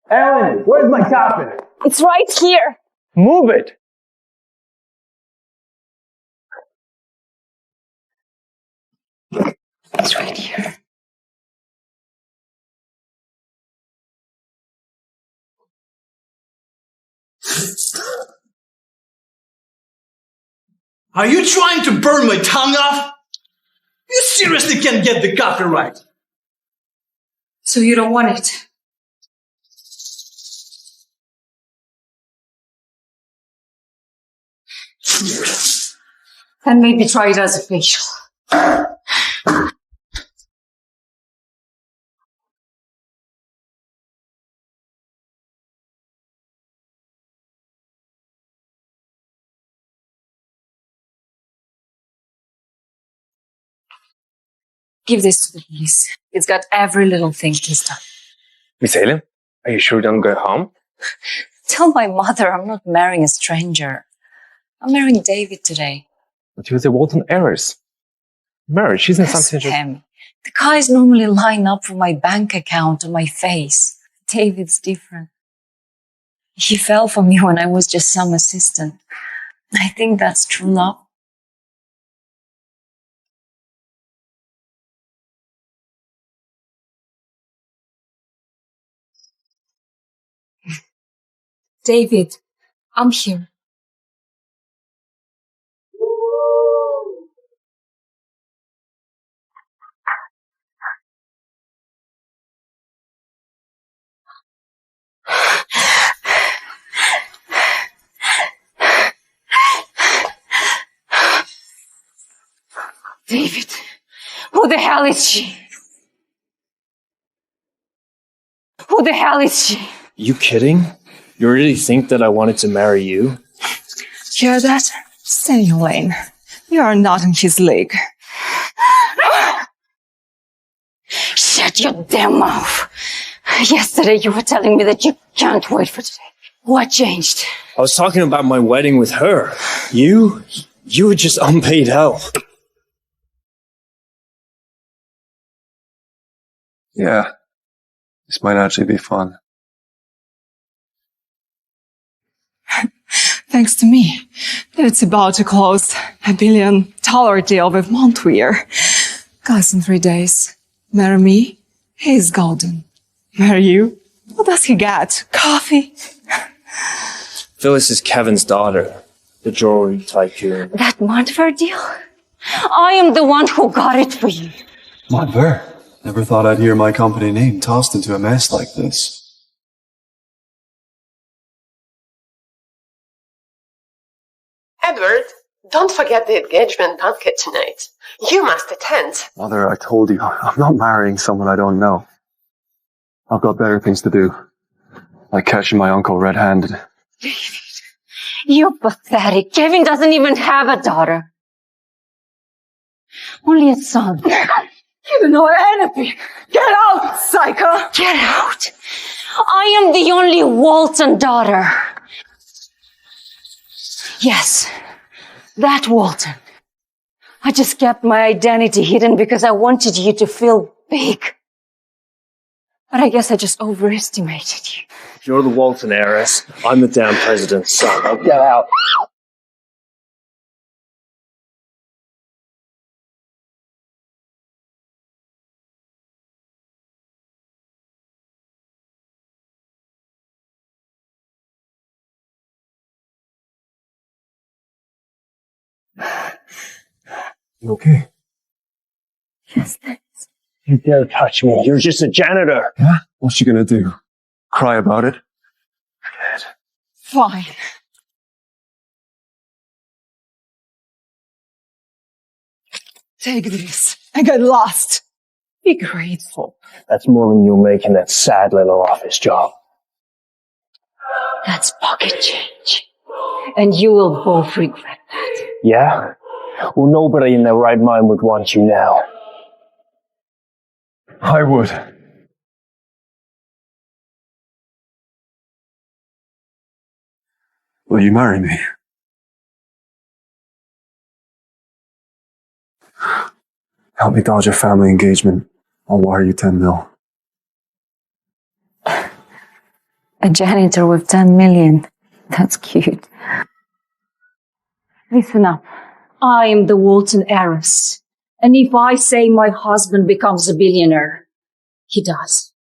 Ellen, where's my coffin? It's right here. Move it. It's right here. Are you trying to burn my tongue off? You seriously can't get the copyright. So you don't want it? Then maybe try it as a facial. Give this to the police. It's got every little thing he's done. Miss Ellen, are you sure you don't go home? Tell my mother I'm not marrying a stranger. I'm marrying David today. But you're the Walton heiress. Marriage isn't something just... Him. The guys normally line up for my bank account or my face. David's different. He fell for me when I was just some assistant. I think that's true love. David, I'm here. David, who the hell is she? Who the hell is she? You kidding? You really think that I wanted to marry you? Hear that? Stay in your lane. You are not in his league. Shut your damn mouth. Yesterday you were telling me that you can't wait for today. What changed? I was talking about my wedding with her. You were just unpaid help. Yeah, this might actually be fun. Thanks to me, it's about to close $1 billion deal with Montour. Guys, in 3 days. Marry me, he's golden. Marry you, what does he get? Coffee? Phyllis is Kevin's daughter, the jewelry tycoon. That Montour deal? I am the one who got it for you. Montour. Never thought I'd hear my company name tossed into a mess like this. Edward, don't forget the engagement banquet tonight. You must attend. Mother, I told you, I'm not marrying someone I don't know. I've got better things to do. Like catching my uncle red-handed. David, you're pathetic. Kevin doesn't even have a daughter. Only a son. You don't know anything. Get out, psycho! Get out. I am the only Walton daughter. Yes, that Walton. I just kept my identity hidden because I wanted you to feel big. But I guess I just overestimated you. You're the Walton heiress. I'm the damn president's son. Now get out. You okay? Yes, thanks. You dare touch me. You're just a janitor. Yeah? What's she gonna do? Cry about it? Fine. Take this and get lost. Be grateful. That's more than you'll make in that sad little office job. That's pocket change. And you will both regret that. Yeah? Well, nobody in their right mind would want you now. I would. Will you marry me? Help me dodge a family engagement. I'll wire you 10 mil. A janitor with 10 million. That's cute. Listen up. I am the Walton heiress. And if I say my husband becomes a billionaire, he does.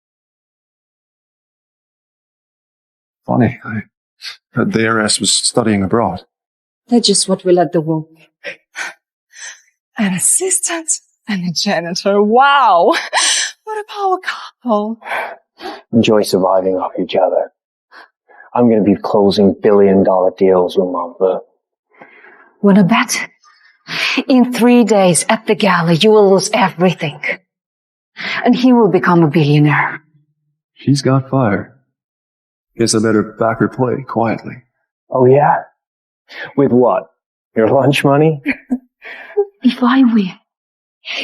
Funny. I heard the heiress was studying abroad. That's just what we let the world. An assistant and a janitor. Wow! What a power couple. Enjoy surviving off each other. I'm going to be closing billion-dollar deals with Mom. Wanna bet? In 3 days at the gala, you will lose everything. And he will become a billionaire. She's got fire. Guess I better back her play quietly. Oh, yeah? With what? Your lunch money? If I win,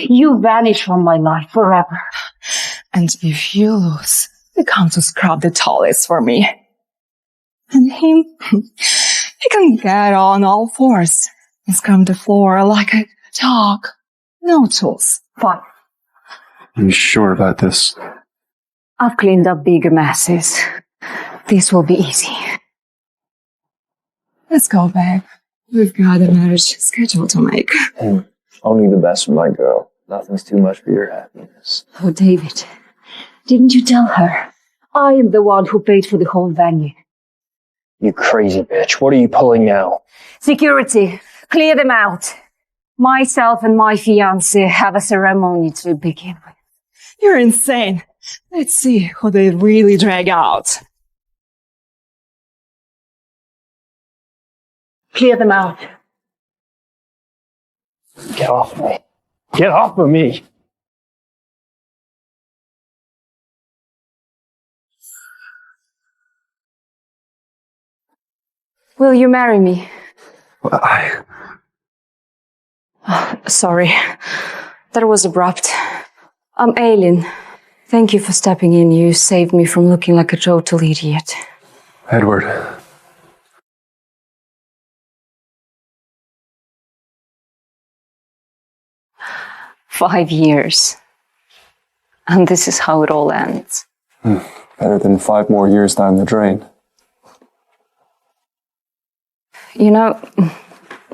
you vanish from my life forever. And if you lose, they come to scrub the toilets for me. And him, he can get on all fours and scrub the floor like a dog. No tools. Fine. Are you sure about this? I've cleaned up bigger messes. This will be easy. Let's go, babe. We've got a marriage schedule to make. Only the best for my girl. Nothing's too much for your happiness. Oh, David, didn't you tell her? I am the one who paid for the whole venue. You crazy bitch. What are you pulling now? Security, clear them out. Myself and my fiancé have a ceremony to begin with. You're insane. Let's see who they really drag out. Clear them out. Get off me. Get off of me. Will you marry me? Well, Sorry, that was abrupt. I'm Aileen. Thank you for stepping in. You saved me from looking like a total idiot. Edward. 5 years. And this is how it all ends. Better than 5 more years down the drain. You know,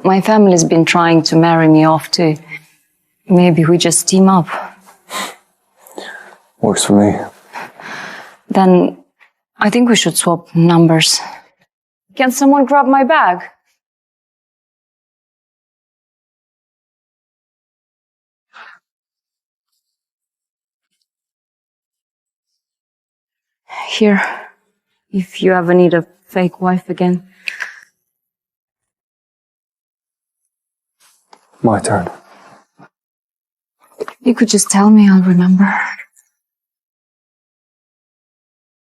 my family's been trying to marry me off too. Maybe we just team up. Works for me. Then I think we should swap numbers. Can someone grab my bag? Here, if you ever need a fake wife again. My turn. You could just tell me, I'll remember.